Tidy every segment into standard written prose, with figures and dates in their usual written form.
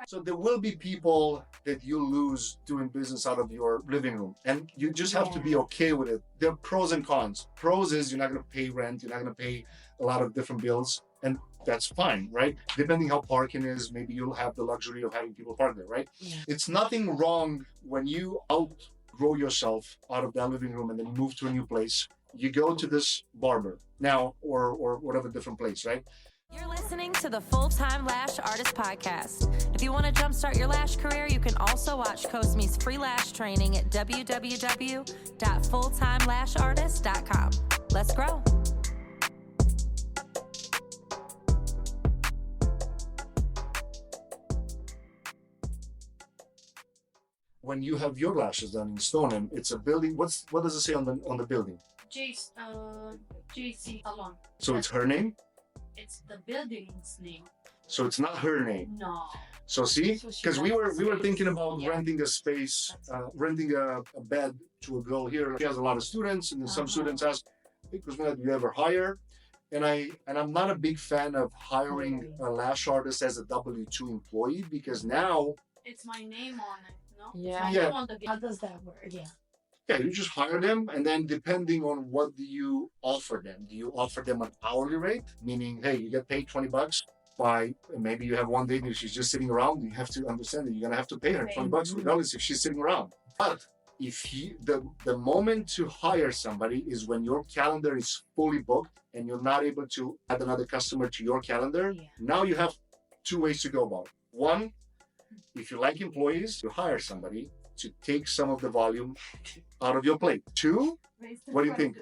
So there will be people that you lose doing business out of your living room, and you just have to be okay with it. There are pros and cons. Pros is you're not going to pay rent, you're not going to pay a lot of different bills, and that's fine, right? Depending how parking is, maybe you'll have the luxury of having people park there, right? Yeah. It's nothing wrong when you outgrow yourself out of that living room and then you move to a new place. You go to this barber now or whatever different place, right? You're listening to the Time Lash Artist Podcast. If you want to jumpstart your lash career, you can also watch Cosme's free lash training at www.fulltimelashartist.com. Let's grow. When you have your lashes done in Stoneham, it's a building. What does it say on the building? JC Salon. So it's her name? It's the building's name. So it's not her name. No. So see, because we were thinking about renting a space, renting a bed to a girl here. She has a lot of students, and then some students ask, "Hey, Cosmina, do you ever hire?" And I'm not a big fan of hiring a lash artist as a W-2 employee, because now it's my name on it. No. Yeah. How does that work? Yeah. Yeah, you just hire them, and then depending on what do you offer them, do you offer them an hourly rate, meaning, hey, you get paid $20 by, maybe you have one day that she's just sitting around. You have to understand that you're gonna have to pay her $20 regardless if she's sitting around. But if the moment to hire somebody is when your calendar is fully booked and you're not able to add another customer to your calendar. Now you have two ways to go about it. One, if you like employees, you hire somebody to take some of the volume out of your plate. Two, what do you think?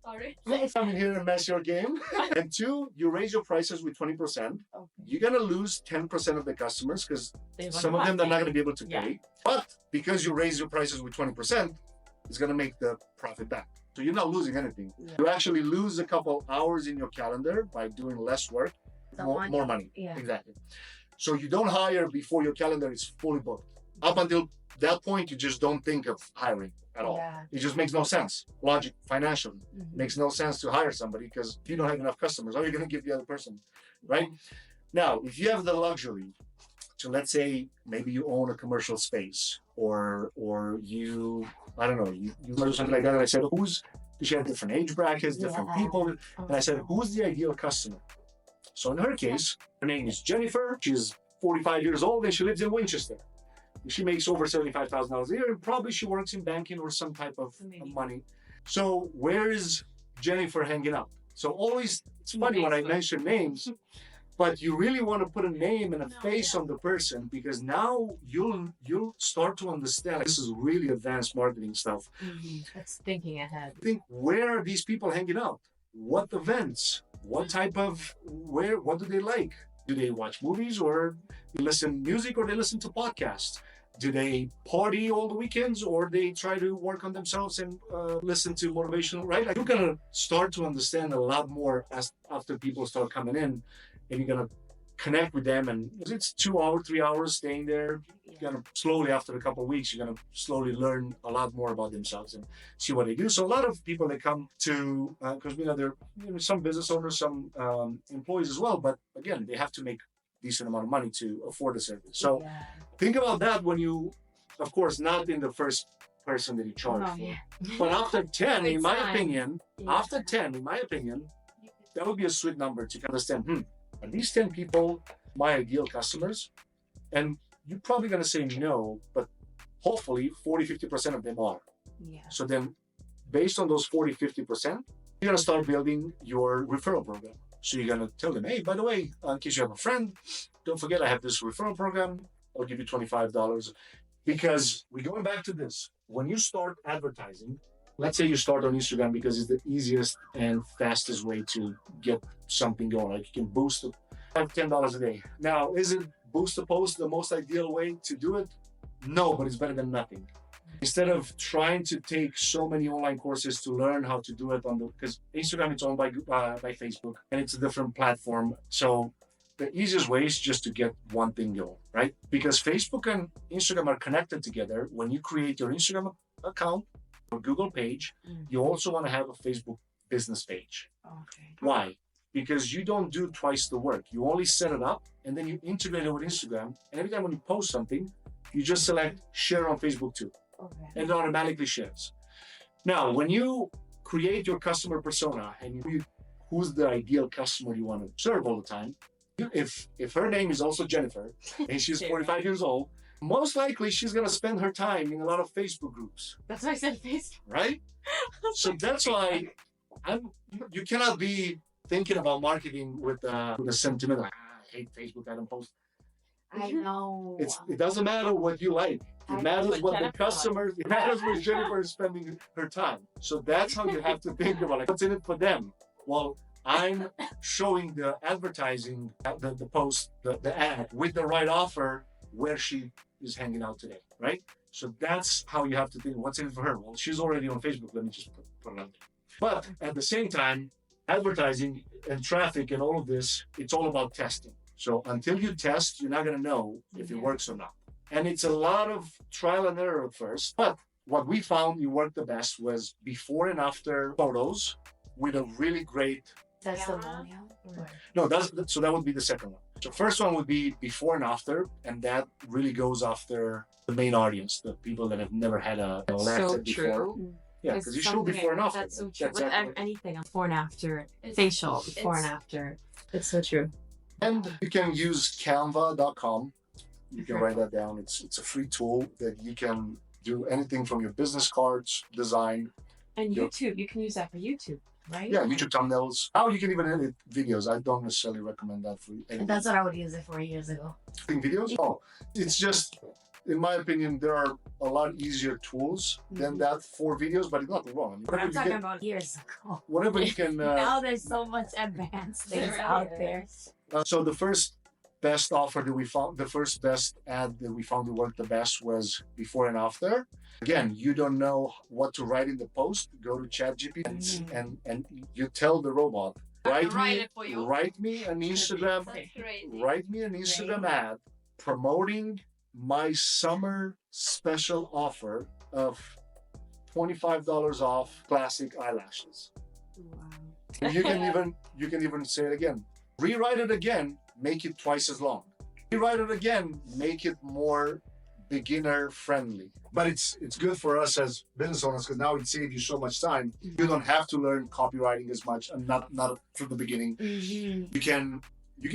Sorry. Come in here and mess your game. And two, you raise your prices with 20%. Okay. You're going to lose 10% of the customers because some of them they're not going to be able to pay. But because you raise your prices with 20%, it's going to make the profit back. So you're not losing anything. Yeah. You actually lose a couple hours in your calendar by doing less work, more money. Yeah. Exactly. So you don't hire before your calendar is fully booked. Up until that point, you just don't think of hiring at all. Yeah. It just makes no sense. Logic, financially, makes no sense to hire somebody because if you don't have enough customers, how are you going to give the other person, right? Now, if you have the luxury to, let's say, maybe you own a commercial space or you, I don't know, you do something like that. And I said, she had different age brackets, different people. And I said, who's the ideal customer? So in her case, her name is Jennifer. She's 45 years old and she lives in Winchester. She makes over $75,000 a year, and probably she works in banking or some type of money. So where is Jennifer hanging out? So always, it's funny when I mention names, but you really want to put a name and a face on the person, because now you'll start to understand. This is really advanced marketing stuff. That's thinking ahead. Think, where are these people hanging out? What events? What type of, what do they like? Do they watch movies, or they listen to music, or they listen to podcasts? Do they party all the weekends, or they try to work on themselves and listen to motivational, right? Like, you're going to start to understand a lot more after people start coming in, and you're going to connect with them. And it's 2 hours, 3 hours staying there. You're going to slowly, after a couple of weeks, you're going to slowly learn a lot more about themselves and see what they do. So a lot of people that come to, because they're some business owners, some employees as well, but again, they have to make decent amount of money to afford the service. So think about that when you, of course, not in the first person that you charge for. But after 10, in my opinion, that would be a sweet number to understand, are these 10 people my ideal customers? And you're probably going to say no, but hopefully 40-50% of them are. Yeah. So then based on those 40-50%, you're going to start building your referral program. So you're going to tell them, hey, by the way, in case you have a friend, don't forget I have this referral program. I'll give you $25. Because we're going back to this. When you start advertising, let's say you start on Instagram because it's the easiest and fastest way to get something going. Like, you can boost it, have $10 a day. Now, is it boost a post the most ideal way to do it? No, but it's better than nothing. Instead of trying to take so many online courses to learn how to do it because Instagram is owned by Facebook and it's a different platform. So the easiest way is just to get one thing going, right? Because Facebook and Instagram are connected together. When you create your Instagram account or Google page, you also want to have a Facebook business page. Okay. Why? because you don't do twice the work. You only set it up and then you integrate it with Instagram. And every time when you post something, you just select share on Facebook too. Okay. And it automatically shares. Now, when you create your customer persona and you who's the ideal customer you want to serve all the time, if her name is also Jennifer and she's 45 years old, most likely she's going to spend her time in a lot of Facebook groups. That's why I said Facebook. Right? So that's why you cannot be thinking about marketing with a sentiment like, I hate Facebook, I don't post. I know. It doesn't matter what you like. It matters what the customer, it matters where Jennifer is spending her time. So that's how you have to think about it. What's in it for them? Well, I'm showing the advertising, the post, the ad with the right offer where she is hanging out today, right? So that's how you have to think, what's in it for her? Well, she's already on Facebook. Let me just put it out there. But at the same time, advertising and traffic and all of this, it's all about testing. So until you test, you're not going to know if it works or not. And it's a lot of trial and error at first. But what we found it worked the best was before and after photos with a really great... Testimonial? No, so that would be the second one. So first one would be before and after, and that really goes after the main audience, the people that have never had a lash So before. true. Yeah, because you show before and after. That's so true. That's With exactly. anything, before and after, facial, before and after. It's so true. And you can use canva.com. You can write that down. It's a free tool that you can do anything from your business cards, design. And Yep. YouTube, you can use that for YouTube, right? Yeah, YouTube thumbnails. Now you can even edit videos. I don't necessarily recommend that for editing That's what I would use it for years ago. videos. Oh, it's just, in my opinion, there are a lot easier tools than that for videos, but it's not wrong. I'm talking about years ago. Whatever you can. Now there's so much advanced things out there. So the first best offer that we found, the first best ad that we found that worked the best was before and after. Again, you don't know what to write in the post. Go to ChatGPT and you tell the robot, Write it for you. write me an Instagram, That's crazy. write me an Instagram ad promoting my summer special offer of $25 off classic eyelashes. Wow. And you can even say it again. Rewrite it again, make it twice as long. Rewrite it again, make it more beginner friendly. But it's good for us as business owners because now it saves you so much time. You don't have to learn copywriting as much and not from the beginning. You can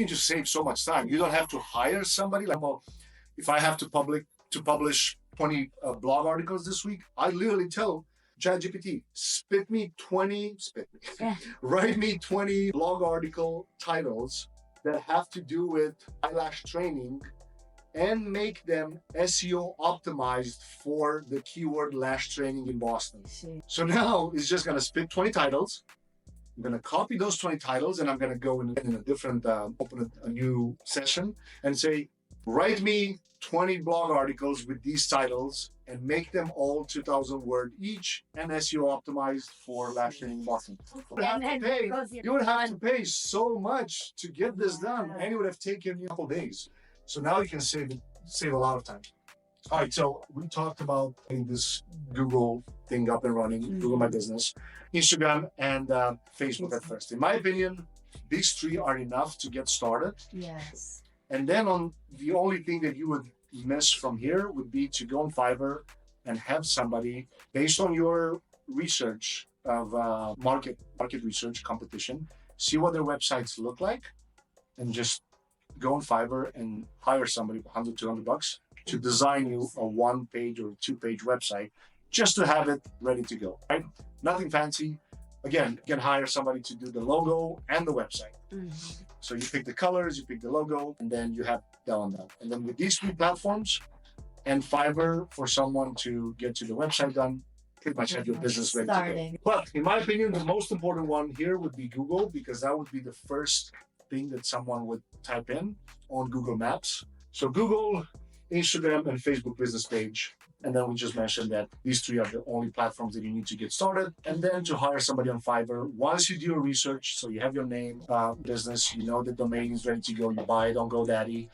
just save so much time. You don't have to hire somebody. Like, well, if I have to publish 20 blog articles this week, I literally tell ChatGPT, write me 20 blog article titles that have to do with eyelash training and make them SEO optimized for the keyword lash training in Boston. So now it's just going to spit 20 titles. I'm going to copy those 20 titles and I'm going to go in a different, open a new session and say, write me 20 blog articles with these titles and make them all 2,000 word each and SEO optimized for lash training in Boston. You would have to pay so much to get this done, and it would have taken you a couple days. So now you can save a lot of time. All right, so we talked about getting this Google thing up and running, Google My Business, Instagram, and Facebook at first. In my opinion, these three are enough to get started. Yes. And then the only thing that you would miss from here would be to go on Fiverr and have somebody, based on your research of market research competition, see what their websites look like, and just go on Fiverr and hire somebody for $100, $200 to design you a 1-page or 2-page website just to have it ready to go, right? Nothing fancy. Again, you can hire somebody to do the logo and the website. So you pick the colors, you pick the logo, and then you have that on that. And then with these three platforms and Fiverr for someone to get you the website done, pretty much have your business ready to go. But in my opinion, the most important one here would be Google, because that would be the first thing that someone would type in on Google Maps. So Google, Instagram, and Facebook business page. And then we just mentioned that these three are the only platforms that you need to get started. And then to hire somebody on Fiverr, once you do your research, so you have your name, business, you know the domain is ready to go, you buy it on GoDaddy.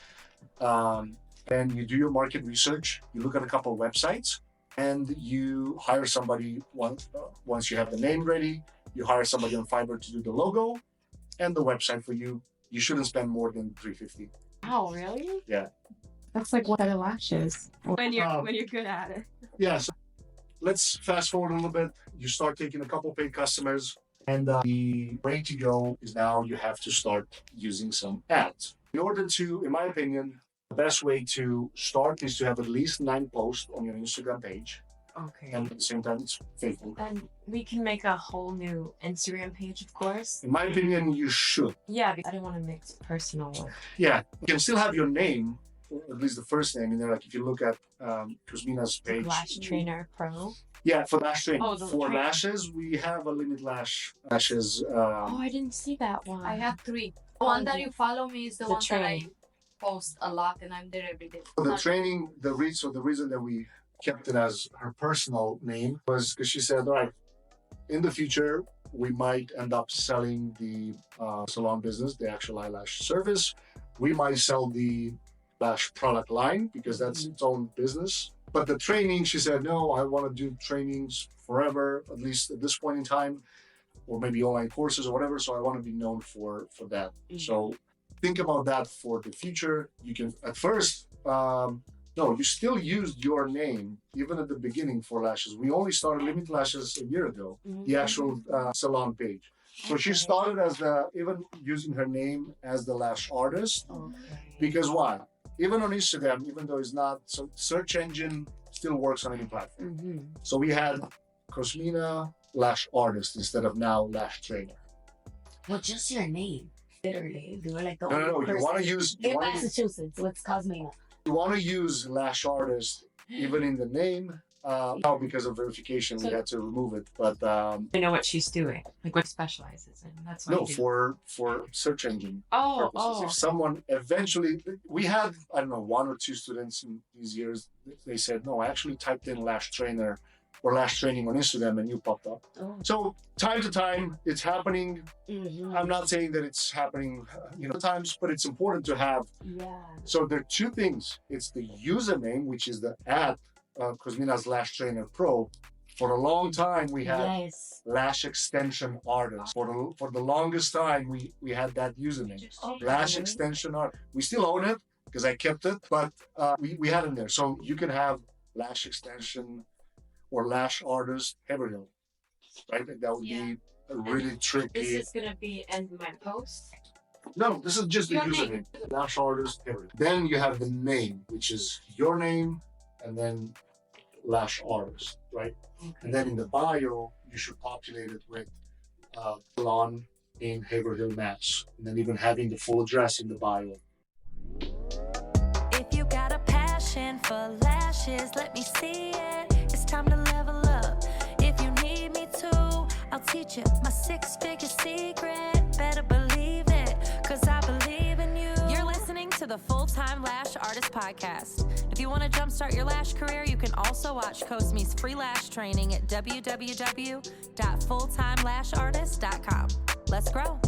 Then you do your market research, you look at a couple of websites, and you hire somebody once you have the name ready, you hire somebody on Fiverr to do the logo, and the website for you, you shouldn't spend more than $350. Oh, really? Yeah. That's like what lashes when you're Um, when you're good at it. Yeah, so let's fast forward a little bit. You start taking a couple paid customers, and the way to go is now you have to start using some ads. In order to, in my opinion, the best way to start is to have at least 9 posts on your Instagram page, Okay. and at the same time, it's faithful. And we can make a whole new Instagram page, of course. In my opinion, you should. Yeah, I don't want to mix personal with. Yeah, you can still have your name, or at least the first name in there. Like if you look at Cosmina's page. Lash Trainer Pro. Yeah, for lash training. Oh, the for training. lashes, we have a limit lashes. Oh, I didn't see that one. I have 3. The one that you follow me is the one that I training. post a lot, and I'm there every day. For the training, the reason that we kept it as her personal name was because she said, all right, in the future, we might end up selling the salon business, the actual eyelash service. We might sell the lash product line because that's its own business. But the training, she said, no, I want to do trainings forever, at least at this point in time, or maybe online courses or whatever. So I want to be known for that. So think about that for the future. You can, at first, no, you still used your name, even at the beginning for lashes. We only started Limit Lashes a year ago, the actual salon page. So she started as even using her name as the lash artist. Because why? Even on Instagram, even though it's not, so search engine still works on any platform. So we had Cosmina Lash Artist instead of now Lash Trainer. Well, just your name. Literally. You were like the No, only you person want to use in Massachusetts. What's Cosmina? you want to use Lash Artist even in the name. Now because of verification, we had to remove it. But I know what she's doing, like what specializes in. That's why. no, for search engine Oh, purposes. If someone eventually, we had, I don't know, 1 or 2 students in these years, they said, no, I actually typed in lash trainer or lash training on Instagram and you popped up. So time to time, it's happening. I'm not saying that it's happening, times, but it's important to have. Yeah. So there are 2 things. It's the username, which is the Cosmina's Lash Trainer Pro. For a long time, we had Yes. Lash Extension Artist. For the longest time, we had that username. Lash Extension Art. We still own it because I kept it, but we had it there. So you can have Lash Extension or Lash Artist Haverhill, right? That would be a really tricky. This is gonna be in my post. No, this is just the Your username. Lash Artist Haverhill. Then you have the name, which is your name, and then Lash Artist, right? And then in the bio, you should populate it with salon in Haverhill, Mass. And then even having the full address in the bio. If you got a passion for lashes, let me see it. It's time to level up. If you need me to, I'll teach you my 6-figure secret. Better believe it, cause I believe in you. You're listening to the Full-Time Lash Artist Podcast. If you want to jumpstart your lash career, you can also watch Cosme's free lash training at www.fulltimelashartist.com. Let's grow.